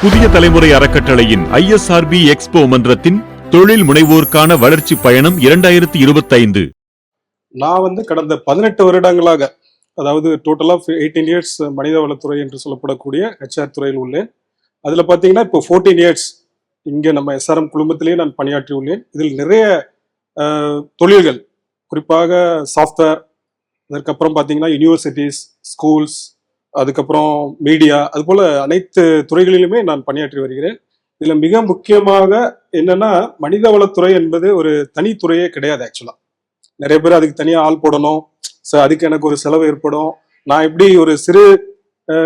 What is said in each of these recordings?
புதிய தலைமுறை அறக்கட்டளையின் ISRB எக்ஸ்போ மன்றத்தின் தொழில் முனைவோருக்கான வளர்ச்சி பயணம் 2025. நான் கடந்த 18 வருடங்களாக, அதாவது டோட்டல் ஆஃப் 18 இயர்ஸ் மனிதவளத்துறை என்று சொல்லப்படக்கூடிய HR துறையில் உள்ளேன். அதுல பாத்தீங்கன்னா இப்போ 14 இயர்ஸ் இங்க நம்ம SRM குழுமத்திலேயே நான் பணியாற்றி உள்ளேன். இதில் நிறைய தொழில்கள், குறிப்பாக சாஃப்ட்வேர், அதற்கப்புறம் பாத்தீங்கன்னா யூனிவர்சிட்டிஸ், ஸ்கூல்ஸ், அதுக்கப்புறம் மீடியா, அது போல அனைத்து துறைகளிலுமே நான் பணியாற்றி வருகிறேன். இதுல மிக முக்கியமாக என்னன்னா, மனிதவளத்துறை என்பது ஒரு தனித்துறையே கிடையாது. ஆக்சுவலா நிறைய பேர் அதுக்கு தனியா ஆள் போடணும், அதுக்கு எனக்கு ஒரு செலவு ஏற்படும், நான் எப்படி ஒரு சிறு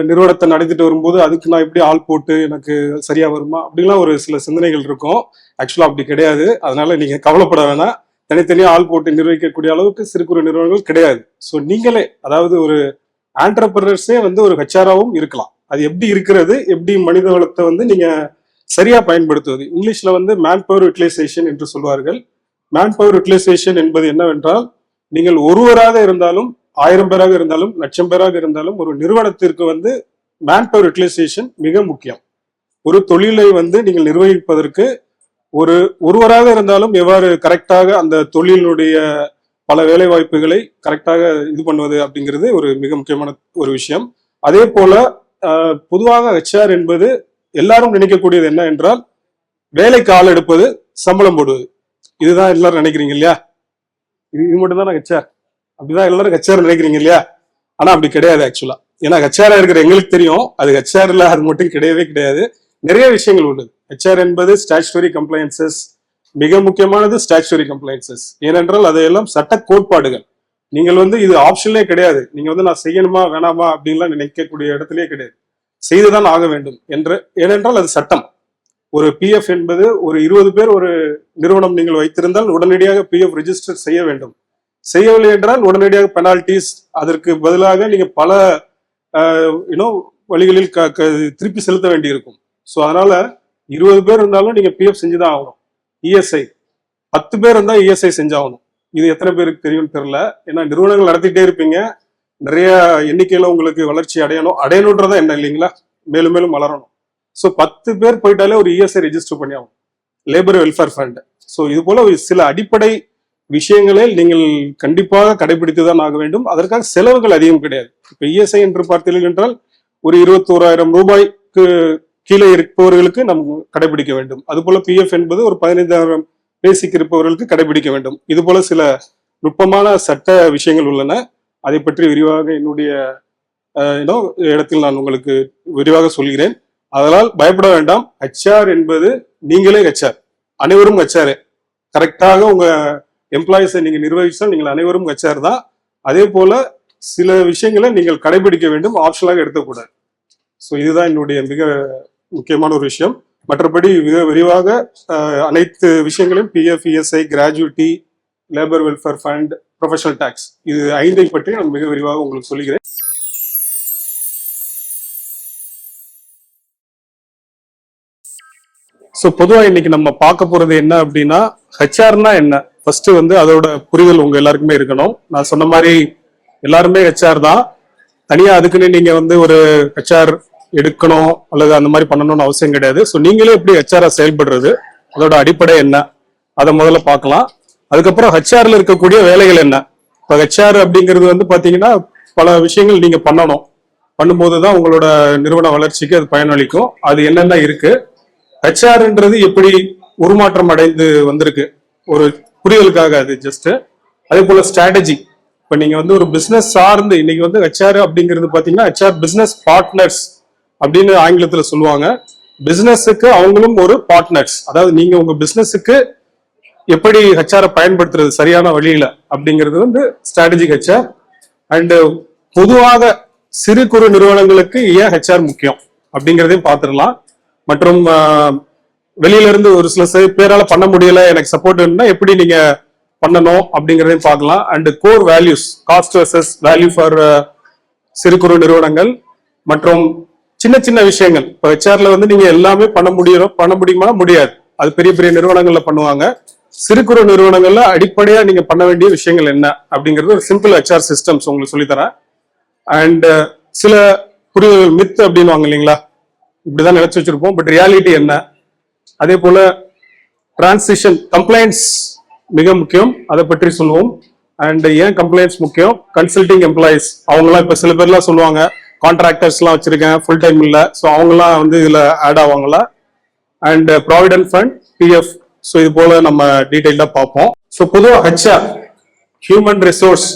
நிறுவனத்தை நடத்திட்டு வரும்போது அதுக்கு நான் எப்படி ஆள் போட்டு எனக்கு சரியா வருமா, அப்படின்லாம் ஒரு சில சிந்தனைகள் இருக்கும். ஆக்சுவலா அப்படி கிடையாது. அதனால நீங்க கவலைப்பட வேணாம். தனித்தனியா ஆள் போட்டு நிர்வகிக்கக்கூடிய அளவுக்கு சிறு குறு நிறுவனங்கள் கிடையாது. ஸோ நீங்களே, அதாவது ஒரு ஆண்டர்பிரனர்ஸே ஒரு ஹெச்ஆராவும் இருக்கலாம். அது எப்படி இருக்கிறது, எப்படி மனித வளத்தை நீங்க சரியா பயன்படுத்துவது. இங்கிலீஷ்ல மேன் பவர் யூட்டிலைசேஷன் என்று சொல்வார்கள். மேன் பவர் யூட்டிலைசேஷன் என்பது என்னவென்றால், நீங்கள் ஒருவராக இருந்தாலும், 1000 பேராக இருந்தாலும், 1,00,000 பேராக இருந்தாலும், ஒரு நிறுவனத்திற்கு மேன் பவர் யூட்டிலைசேஷன் மிக முக்கியம். ஒரு தொழிலை நீங்கள் நிர்வகிப்பதற்கு ஒருவராக இருந்தாலும் எவ்வாறு கரெக்டாக அந்த தொழிலுடைய பல வேலை வாய்ப்புகளை கரெக்டாக இது பண்ணுவது அப்படிங்கிறது ஒரு மிக முக்கியமான ஒரு விஷயம். அதே போல பொதுவாக HR என்பது எல்லாரும் நினைக்கக்கூடியது என்ன என்றால், வேலைக்கு ஆள் எடுப்பது, சம்பளம் போடுவது. இதுதான் எல்லாரும் நினைக்கிறீங்க இல்லையா? இது மட்டும் தான் HR, அப்படிதான் எல்லாரும் HR நினைக்கிறீங்க இல்லையா? ஆனா அப்படி கிடையாது ஆக்சுவலா. ஏன்னா HR இருக்கிற எங்களுக்கு தெரியும், அது HRல அது மட்டும் கிடையவே கிடையாது. நிறைய விஷயங்கள் உள்ளது. HR என்பது ஸ்டாச்சுட்டரி கம்ப்ளைன்சஸ், மிக முக்கியமானது ஸ்டாச்சுட்டரி கம்ப்ளைன்சஸ். ஏனென்றால் அதையெல்லாம் சட்ட கோட்பாடுகள். நீங்கள் இது ஆப்ஷன்லே கிடையாது. நீங்க நான் செய்யணுமா வேணாமா அப்படின்லாம் நினைக்கக்கூடிய இடத்திலே கிடையாது. செய்துதான் ஆக வேண்டும் என்று. ஏனென்றால் அது சட்டம். ஒரு PF என்பது ஒரு 20 பேர் ஒரு நிறுவனம் நீங்கள் வைத்திருந்தால் உடனடியாக PF ரெஜிஸ்டர் செய்ய வேண்டும். செய்யவில்லை என்றால் உடனடியாக பெனால்டிஸ், அதற்கு பதிலாக நீங்க பல வழிகளில் திருப்பி செலுத்த வேண்டியிருக்கும். ஸோ அதனால 20 பேர் இருந்தாலும் நீங்க PF செஞ்சுதான் ஆகணும். ESI 10 பேர் இருந்தா ESI செஞ்சாகணும். இது எத்தனை பேருக்கு தெரியும்னு தெரியல. ஏன்னா நிறுவனங்கள் நடத்திட்டே இருப்பீங்க, நிறைய எண்ணிக்கையில உங்களுக்கு வளர்ச்சி அடையணுன்றதா என்ன இல்லைங்களா, மேலும் மேலும் வளரணும். ஸோ 10 பேர் போயிட்டாலே ஒரு ESI ரெஜிஸ்டர் பண்ணி ஆகணும், லேபர் வெல்ஃபேர் ஃபண்ட். ஸோ இது போல சில அடிப்படை விஷயங்களை நீங்கள் கண்டிப்பாக கடைபிடித்துதான் ஆக வேண்டும். அதற்காக செலவுகள் அதிகம் கிடையாது. இப்ப ESI என்று பார்த்தீர்கள் என்றால் ஒரு 21,000 ரூபாய்க்கு கீழே இருப்பவர்களுக்கு நாம் கடைபிடிக்க வேண்டும். அது போல PF என்பது ஒரு 15,000 பேசிக் இருப்பவர்களுக்கு கடைபிடிக்க வேண்டும். இது போல சில நுட்பமான சட்ட விஷயங்கள் உள்ளன. அதை பற்றி விரிவாக என்னுடைய இடத்தில் நான் உங்களுக்கு விரிவாக சொல்கிறேன். அதனால் பயப்பட வேண்டாம். HR என்பது நீங்களே HR, அனைவரும் HR. கரெக்டாக உங்க எம்ப்ளாயிஸை நீங்க நிர்வகிச்சால் நீங்கள் அனைவரும் HR தான். அதே போல சில விஷயங்களை நீங்கள் கடைபிடிக்க வேண்டும், ஆப்ஷனலாக எடுக்கக்கூடாது. ஸோ இதுதான் என்னுடைய மிக முக்கியமான ஒரு விஷயம். மற்றபடி மிக விரிவாக அனைத்து விஷயங்களையும் PF, ESI, gratuity, labour welfare fund, professional tax, இது 5ஐ பற்றி நான் மிக விரிவாக உங்களுக்கு சொல்லுகிறேன். ஸோ பொதுவாக இன்னைக்கு நம்ம பார்க்க போறது என்ன அப்படின்னா, HRனா என்ன, ஃபர்ஸ்ட் அதோட புரிதல் உங்க எல்லாருக்குமே இருக்கணும். நான் சொன்ன மாதிரி எல்லாருமே HR தான். தனியா அதுக்குன்னு நீங்க ஒரு HR எடுக்கணும் அல்லது அந்த மாதிரி பண்ணணும்னு அவசியம் கிடையாது. ஸோ நீங்களே எப்படி HR செயல்படுறது, அதோட அடிப்படை என்ன, அதை முதல்ல பார்க்கலாம். அதுக்கப்புறம் HRல இருக்கக்கூடிய வேலைகள் என்ன. இப்போ HR அப்படிங்கிறது பாத்தீங்கன்னா பல விஷயங்கள் நீங்க பண்ணும்போதுதான் உங்களோட நிறுவன வளர்ச்சிக்கு அது பயனளிக்கும். அது என்னென்ன இருக்கு, HRன்றது எப்படி உருமாற்றம் அடைந்து வந்திருக்கு, ஒரு புரிதலுக்காக அது ஜஸ்ட். அதே போல ஸ்ட்ராட்டஜி. இப்ப நீங்க ஒரு பிசினஸ் சார்ந்து இன்னைக்கு HR அப்படிங்கிறது பாத்தீங்கன்னா HR பிசினஸ் பார்ட்னர்ஸ் அப்படின்னு ஆங்கிலத்துல சொல்லுவாங்க. பிசினஸுக்கு அவங்களும் ஒரு பார்ட்னர்ஸ். அதாவது நீங்க உங்க பிசினஸுக்கு எப்படி HR பயன்படுத்துறது சரியான வழியில அப்படிங்கிறது ஸ்ட்ராட்டஜிக் HR. அண்ட் பொதுவாக சிறு குறு நிறுவனங்களுக்கு ஏன் HR முக்கியம் அப்படிங்கிறதையும் பார்த்துடலாம். மற்றும் வெளியில இருந்து ஒரு சில பேரால பண்ண முடியல, எனக்கு சப்போர்ட் வேணும்னா எப்படி நீங்க பண்ணணும் அப்படிங்கிறதையும் பார்க்கலாம். And core values, cost versus value for சிறு குறு நிறுவனங்கள், மற்றும் சின்ன சின்ன விஷயங்கள். இப்போ HRல நீங்க எல்லாமே பண்ண முடியுமா, முடியாது. அது பெரிய பெரிய நிறுவனங்கள்ல பண்ணுவாங்க. சிறு குறு நிறுவனங்கள்ல அடிப்படையா நீங்க பண்ண வேண்டிய விஷயங்கள் என்ன அப்படிங்கிறது ஒரு சிம்பிள் HR சிஸ்டம்ஸ் உங்களுக்கு சொல்லித்தரேன். அண்ட் சில புரிதல் மித் அப்படின்னு வாங்க இல்லைங்களா, இப்படிதான் நினைச்சு வச்சிருப்போம். பட் ரியாலிட்டி என்ன? அதே போல டிரான்சிஷன் கம்ப்ளைண்ட்ஸ் மிக முக்கியம், அதை பற்றி சொல்லுவோம். அண்ட் ஏன் கம்ப்ளைண்ட்ஸ் முக்கியம்? கன்சல்டிங் எம்ப்ளாயிஸ் அவங்கலாம் இப்ப சில பேர்லாம் சொல்லுவாங்க கான்ட்ராக்டர்ஸ் எல்லாம் வச்சிருக்கேன் ஃபுல் டைம் இல்ல, ஸோ அவங்கலாம் வந்து இதுல ஆட் ஆவாங்களா? And provident fund, PF, so இது போல நம்ம டீடைல்டா பார்ப்போம். ஸோ பொதுவாக ஹெச்ஆர் ஹியூமன் ரிசோர்ஸ்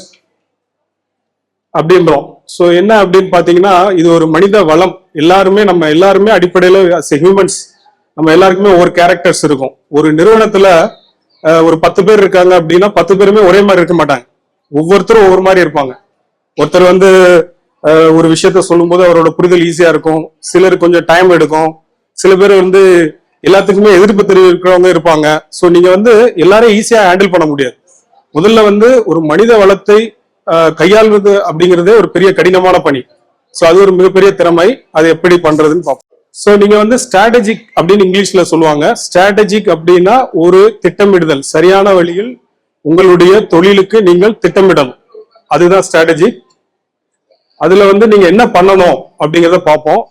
அப்படின்றோம். ஸோ என்ன அப்படின்னு பாத்தீங்கன்னா இது ஒரு மனித வளம். நம்ம எல்லாருமே அடிப்படையில ஹியூமன்ஸ் நம்ம எல்லாருக்குமே ஒவ்வொரு கேரக்டர்ஸ் இருக்கும். ஒரு நிறுவனத்துல ஒரு 10 பேர் இருக்காங்க அப்படின்னா 10 பேருமே ஒரே மாதிரி இருக்க மாட்டாங்க. ஒவ்வொருத்தரும் ஒவ்வொரு மாதிரி இருப்பாங்க. ஒருத்தர் வந்து ஒரு விஷயத்த சொல்லும் போது அவரோட புரிதல் ஈஸியா இருக்கும், சிலருக்கு கொஞ்சம் டைம் எடுக்கும், சில பேர் வந்து எல்லாத்துக்குமே எதிர்ப்பு தெரிவிக்கிறவங்க இருப்பாங்க. ஸோ நீங்க வந்து எல்லாரையும் ஈஸியா ஹேண்டில் பண்ண முடியாது. முதல்ல வந்து ஒரு மனித வளத்தை கையாள்வது அப்படிங்கிறதே ஒரு பெரிய கடினமான பணி. ஸோ அது ஒரு மிகப்பெரிய திறமை. அது எப்படி பண்றதுன்னு பார்ப்போம். ஸோ நீங்க வந்து ஸ்ட்ராட்டஜிக் அப்படின்னு இங்கிலீஷ்ல சொல்லுவாங்க. ஸ்ட்ராட்டஜிக் அப்படின்னா ஒரு திட்டமிடுதல், சரியான வழியில் உங்களுடைய தொழிலுக்கு நீங்கள் திட்டமிடணும், அதுதான் ஸ்ட்ராட்டஜிக். அதுல வந்து நீங்க என்ன பண்ணணும் அப்படிங்கிறத பார்ப்போம்.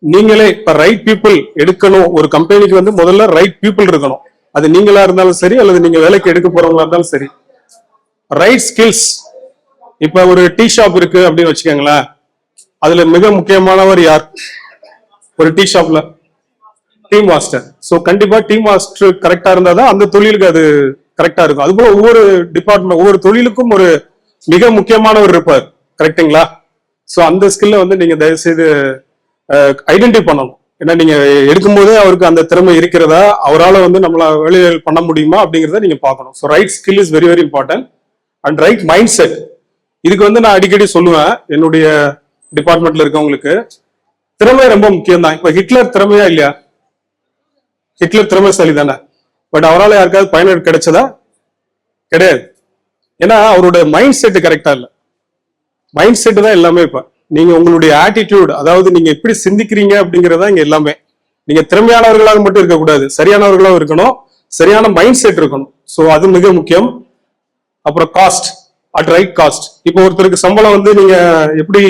நீங்களே இப்ப ரைட் பீப்புள் எடுக்கணும். ஒரு கம்பெனிக்கு வந்து முதல்ல ரைட் பீப்புள் இருக்கணும். அது நீங்களா இருந்தாலும் சரி அல்லது நீங்க வேலைக்கு எடுக்க போறவங்களா இருந்தாலும் சரி. Right skills. இப்ப ஒரு டீ ஷாப் இருக்கு அப்படின்னு வச்சுக்கோங்களேன், அதுல மிக முக்கியமானவர் யார்? ஒரு டீ ஷாப்ல டீ மாஸ்டர். சோ கண்டிப்பா டீ மாஸ்டர் கரெக்டா இருந்தாதான் அந்த தொழிலுக்கு அது கரெக்டா இருக்கும். அது போல ஒவ்வொரு டிபார்ட்மெண்ட் ஒவ்வொரு தொழிலுக்கும் ஒரு மிக முக்கியமானவர் இருப்பார், கரெக்டுங்களா? சோ அந்த ஸ்கில்ல வந்து நீங்க தயவு செய்து ஐடென்டிஃபை பண்ணணும். ஏன்னா நீங்க எடுக்கும் போதே அவருக்கு அந்த திறமை இருக்கிறதா, அவரால் வந்து நம்மள வேலைகள் பண்ண முடியுமா அப்படிங்கிறத நீங்க பார்க்கணும். So right skill is very very important. And right mind set. இதுக்கு வந்து நான் அடிக்கடி சொல்லுவேன் என்னுடைய டிபார்ட்மெண்ட்ல இருக்கவங்களுக்கு, திறமை ரொம்ப முக்கியம் தான். இப்ப ஹிட்லர் திறமையா இல்லையா? ஹிட்லர் திறமைசாலி தானே, பட் அவரால் யாருக்காவது பயனர் கிடைச்சதா? கிடையாது. ஏன்னா அவரோட மைண்ட் செட் கரெக்டா இல்லை. மைண்ட் செட் தான் எல்லாமே. இப்ப நீங்க உங்களுடைய ஆட்டிடியூட், அதாவது நீங்க எப்படி சிந்திக்கிறீங்க அப்படிங்கறதா இங்க எல்லாமே. நீங்க திறமையானவர்களாக மட்டும் இருக்கக்கூடாது, சரியானவர்களாக இருக்கணும், சரியான மைண்ட் செட் இருக்கணும். ஸோ அது மிக முக்கியம். அப்புறம் காஸ்ட், அட் ரைட் காஸ்ட். இப்போ ஒருத்தருக்கு சம்பளம் வந்து நீங்க எப்படி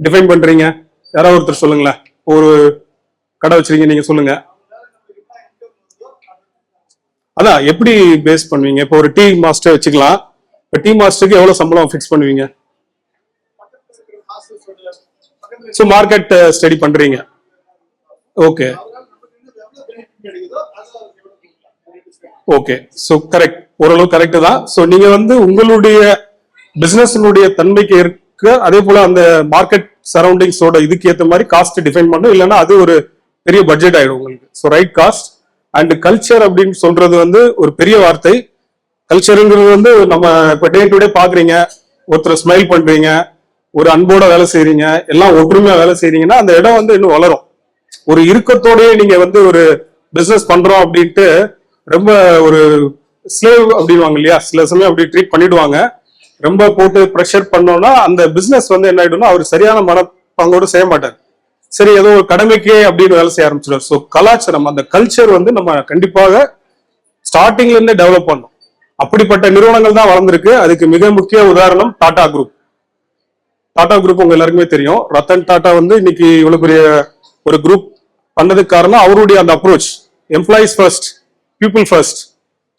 டிஃபைன் பண்றீங்க? யாராவது ஒருத்தர் சொல்லுங்களேன். ஒரு கடை வச்சிருக்கீங்க, நீங்க சொல்லுங்க. அதான் எப்படி பேஸ் பண்ணுவீங்க? இப்போ ஒரு டீ மாஸ்டர் வச்சுக்கலாம். இப்போ டீ மாஸ்டருக்கு எவ்வளவு சம்பளம் ஃபிக்ஸ் பண்ணுவீங்க? ஸோ மார்க்கெட் ஸ்டடி பண்றீங்க. Okay okay. ஸோ கரெக்ட், ஓரளவு கரெக்ட் தான். ஸோ நீங்க வந்து உங்களுடைய பிசினஸினுடைய தன்மைக்கு இருக்க, அதே போல அந்த மார்க்கெட் சரௌண்டிங்ஸோட இதுக்கு ஏற்ற மாதிரி காஸ்ட் டிஃபைன் பண்ணும். இல்லைன்னா அது ஒரு பெரிய பட்ஜெட் ஆயிடும் உங்களுக்கு. So right cost. And culture அப்படின்னு சொல்றது வந்து ஒரு பெரிய வார்த்தை. கல்ச்சருங்கிறது வந்து நம்ம இப்ப டே டு டே பாக்குறீங்க, ஒருத்தர் ஸ்மைல் பண்றீங்க, ஒரு அன்போட வேலை செய்யறீங்க, எல்லாம் ஒற்றுமையா வேலை செய்யறீங்கன்னா அந்த இடம் வந்து இன்னும் வளரும். ஒரு இறுக்கத்தோடய நீங்க வந்து ஒரு பிசினஸ் பண்றோம் அப்படின்ட்டு ரொம்ப ஒரு ஸ்லேவ் அப்படிவாங்க இல்லையா, சில சமயம் அப்படி ட்ரீட் பண்ணிடுவாங்க. ரொம்ப போட்டு ப்ரெஷர் பண்ணோம்னா அந்த பிசினஸ் வந்து என்ன ஆயிடும்னா அவர் சரியான மனப்பாங்கோடு செய்ய மாட்டார். சரி ஏதோ ஒரு கடமைக்கே அப்படின்னு வேலை செய்ய ஆரம்பிச்சிடுவார். ஸோ கலாச்சாரம், அந்த கல்ச்சர் வந்து நம்ம கண்டிப்பாக ஸ்டார்டிங்ல இருந்தே டெவலப் பண்ணணும். அப்படிப்பட்ட நிறுவனங்கள் தான் வளர்ந்துருக்கு. அதுக்கு மிக முக்கிய உதாரணம் டாடா குரூப். டாடா குரூப் உங்க எல்லாருக்குமே தெரியும். ரத்தன் டாடா வந்து இன்னைக்கு இவ்வளவு பெரிய ஒரு குரூப் பண்ணதுக்கு காரணம் அவருடைய அந்த approach, employees first, people first.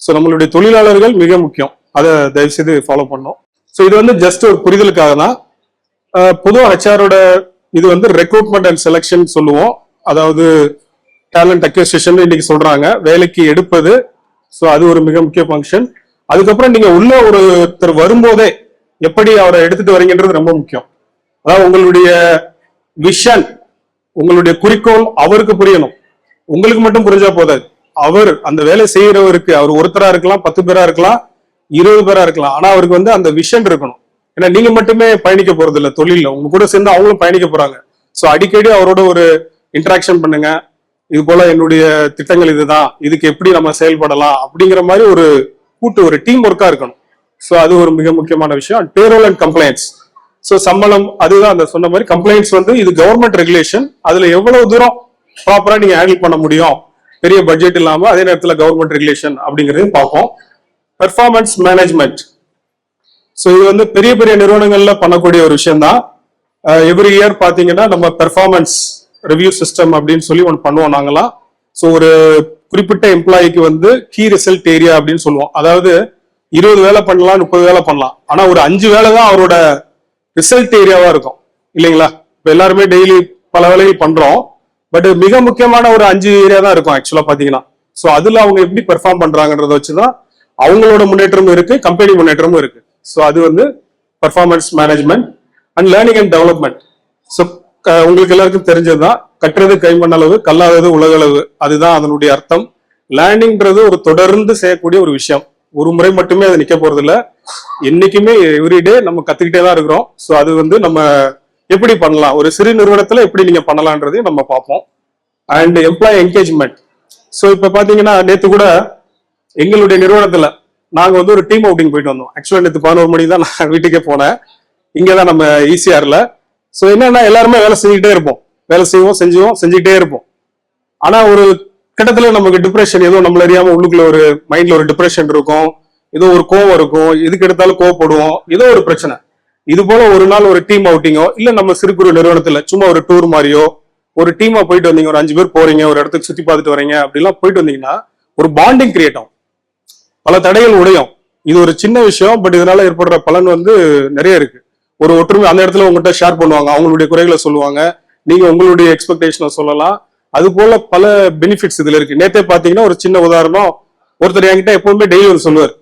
So நம்மளுடைய தொழிலாளர்கள் மிக முக்கியம், அதை தயவு செய்து ஃபாலோ பண்ணோம். ஸோ இது வந்து ஜஸ்ட் ஒரு புரிதலுக்காக தான். பொதுவாக ஹெச்ஆரோட இது வந்து ரெக்ரூட்மெண்ட் அண்ட் செலெக்ஷன் சொல்லுவோம். அதாவது டேலண்ட் அக்விசிஷன் இன்னைக்கு சொல்றாங்க, வேலைக்கு எடுப்பது. ஸோ அது ஒரு மிக முக்கிய ஃபங்க்ஷன். அதுக்கப்புறம் நீங்க உள்ள ஒருத்தர் வரும்போதே எப்படி அவரை எடுத்துட்டு வரீங்கன்றது ரொம்ப முக்கியம். அதாவது உங்களுடைய விஷன், உங்களுடைய குறிக்கோள் அவருக்கு புரியணும். உங்களுக்கு மட்டும் புரிஞ்சா போதாது, அவர் அந்த வேலை செய்யறவருக்கு, அவர் ஒருத்தரா இருக்கலாம், 10 பேரா இருக்கலாம், 20 பேரா இருக்கலாம், ஆனா அவருக்கு வந்து அந்த விஷன் இருக்கணும். ஏன்னா நீங்க மட்டுமே பயணிக்க போறது இல்லை தொழில, உங்க கூட சேர்ந்து அவங்களும் பயணிக்க போறாங்க. ஸோ அடிக்கடி அவரோட ஒரு இன்டராக்ஷன் பண்ணுங்க. இது போல என்னுடைய திட்டங்கள் இதுதான், இதுக்கு எப்படி நம்ம செயல்படலாம் அப்படிங்கிற மாதிரி ஒரு கூட்டு, ஒரு டீம் ஒர்க்கா இருக்கணும். ஸோ அது ஒரு மிக முக்கியமான விஷயம். Payroll and complaints. ஸோ சம்பளம், அதுதான் அந்த சொன்ன மாதிரி கம்ப்ளைண்ட்ஸ் வந்து இது கவர்மெண்ட் ரெகுலேஷன். அதுல எவ்வளவு தூரம் ப்ராப்பரா நீங்க ஹேண்டில் பண்ண முடியும், பெரிய பட்ஜெட் இல்லாம, அதே நேரத்தில் கவர்மெண்ட் ரெகுலேஷன் அப்படிங்கிறதையும் பார்ப்போம். Performance management. ஸோ இது வந்து பெரிய பெரிய நிறுவனங்கள்ல பண்ணக்கூடிய ஒரு விஷயம் தான். எவ்ரி இயர் பாத்தீங்கன்னா நம்ம பெர்ஃபார்மன்ஸ் ரிவ்யூ சிஸ்டம் அப்படின்னு சொல்லி ஒன்று பண்ணுவோம் நாங்களாம். ஸோ ஒரு குறிப்பிட்ட எம்ப்ளாய்க்கு வந்து கீ ரிசல்ட் ஏரியா அப்படின்னு சொல்லுவோம். அதாவது 20 வேலை பண்ணலாம், 30 வேலை பண்ணலாம், ஆனா ஒரு 5 வேலை தான் அவரோட ரிசல்ட் ஏரியாவா இருக்கும் இல்லைங்களா? இப்போ எல்லாருமே டெய்லி பல வேலைகள் பண்றோம், பட் மிக முக்கியமான ஒரு 5 ஏரியா தான் இருக்கும் ஆக்சுவலா பாத்தீங்கன்னா. ஸோ அதுல அவங்க எப்படி பெர்ஃபார்ம் பண்றாங்கன்றத வச்சுதான் அவங்களோட முன்னேற்றமும் இருக்கு, கம்பெனி முன்னேற்றமும் இருக்கு. ஸோ அது வந்து performance management and learning and development. So உங்களுக்கு எல்லாருக்கும் தெரிஞ்சதுதான், கற்றது கைமண் அளவு, கல்லாதது உலகளவு, அதுதான் அதனுடைய அர்த்தம். லேர்னிங்ன்றது ஒரு தொடர்ந்து செய்யக்கூடிய ஒரு விஷயம். ஒரு முறை மட்டுமே அது நிக்க போறது இல்ல, என்னைக்குமே எவ்ரிடே நம்ம கத்துக்கிட்டே தான் இருக்கிறோம். ஸோ அது வந்து நம்ம எப்படி பண்ணலாம், ஒரு சிறு நிறுவனத்துல எப்படி நீங்க பண்ணலான்றதையும் நம்ம பார்ப்போம். And employee engagement. ஸோ இப்ப பாத்தீங்கன்னா நேத்து கூட எங்களுடைய நிறுவனத்துல நாங்க வந்து ஒரு டீம் அவுட்டிங் போயிட்டு வந்தோம். ஆக்சுவலா நேற்று 11 மணி தான் நான் வீட்டுக்கே போனேன், இங்கதான் நம்ம ஈசிஆர்ல. ஸோ என்னன்னா எல்லாருமே வேலை செஞ்சுக்கிட்டே இருப்போம், வேலை செஞ்சுக்கிட்டே இருப்போம். ஆனா ஒரு கட்டத்துல நமக்கு டிப்ரெஷன், ஏதோ நம்மள அறியாம உள்ளுக்குள்ள ஒரு மைண்ட்ல ஒரு டிப்ரெஷன் இருக்கும், ஏதோ ஒரு கோவம் இருக்கும், எதுக்கு எடுத்தாலும் கோவப்படுவோம், ஏதோ ஒரு பிரச்சனை. இது போல ஒரு நாள் ஒரு டீம் அவுட்டிங்கோ இல்ல நம்ம சிறு குறு நிறுவனத்துல சும்மா ஒரு டூர் மாதிரியோ ஒரு டீமா போயிட்டு வந்தீங்க, ஒரு 5 பேர் போறீங்க, ஒரு இடத்துக்கு சுத்தி பார்த்துட்டு வரீங்க அப்படிலாம் போயிட்டு வந்தீங்கன்னா ஒரு பாண்டிங் கிரியேட் ஆகும், பல தடைகள் உடையும். இது ஒரு சின்ன விஷயம், பட் இதனால ஏற்படுற பலன் வந்து நிறைய இருக்கு. ஒரு ஒற்றுமை அந்த இடத்துல உங்ககிட்ட ஷேர் பண்ணுவாங்க, அவங்களுடைய குறைகளை சொல்லுவாங்க, நீங்க உங்களுடைய எக்ஸ்பெக்டேஷனை சொல்லலாம். அது போல பல பெனிஃபிட்ஸ் இதுல இருக்கு. நேத்தே பாத்தீங்கன்னா ஒரு சின்ன உதாரணம், ஒருத்தர் என்கிட்ட எப்பவுமே டெய்லி ஒரு சொல்லுவார்,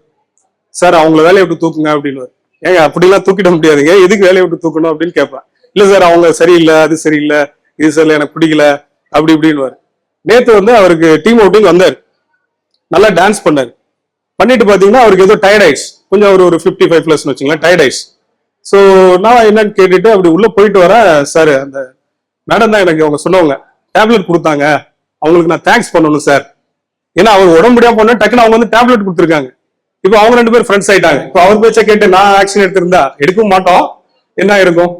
சார் அவங்கள வேலையை விட்டு தூக்குங்க அப்படின்னு. ஏங்க அப்படிலாம் தூக்கிட முடியாதுங்க, எதுக்கு வேலையை விட்டு தூக்கணும் அப்படின்னு கேட்பேன். இல்ல சார் அவங்க சரியில்லை, அது சரியில்லை, இது சரியில்லை, எனக்கு பிடிக்கல அப்படி இப்படின்னு. நேத்து வந்து அவருக்கு டீம் அவுட்டிங் வந்தார், நல்லா டான்ஸ் பண்ணாரு. பண்ணிட்டு பாத்தீங்கன்னா அவருக்கு ஏதோ டயர்ட் ஆயிடுச்சு, கொஞ்சம் ஒரு 55+ வச்சுங்களேன், டயர்ட் ஆயிடுச்சு. ஸோ நான் என்னன்னு கேட்டுட்டு அப்படி உள்ள போயிட்டு வரேன், சார் அந்த மேடம் தான் எனக்கு அவங்க சொன்னவங்க டேப்லெட் கொடுத்தாங்க, அவங்களுக்கு நான் தேங்க்ஸ் பண்ணணும் சார். ஏன்னா அவர் உடம்பு முடியாம போனா டக்குன்னு அவங்க வந்து டேப்லெட் கொடுத்துருக்காங்க. இப்போ அவங்க 2 பேரும் ஃப்ரெண்ட்ஸ் ஆயிட்டாங்க. இப்போ அவர் பேச்சை கேட்டு நான் ஆக்ஷன் எடுத்திருந்தா எடுக்கவும் மாட்டோம், என்ன இருக்கும்.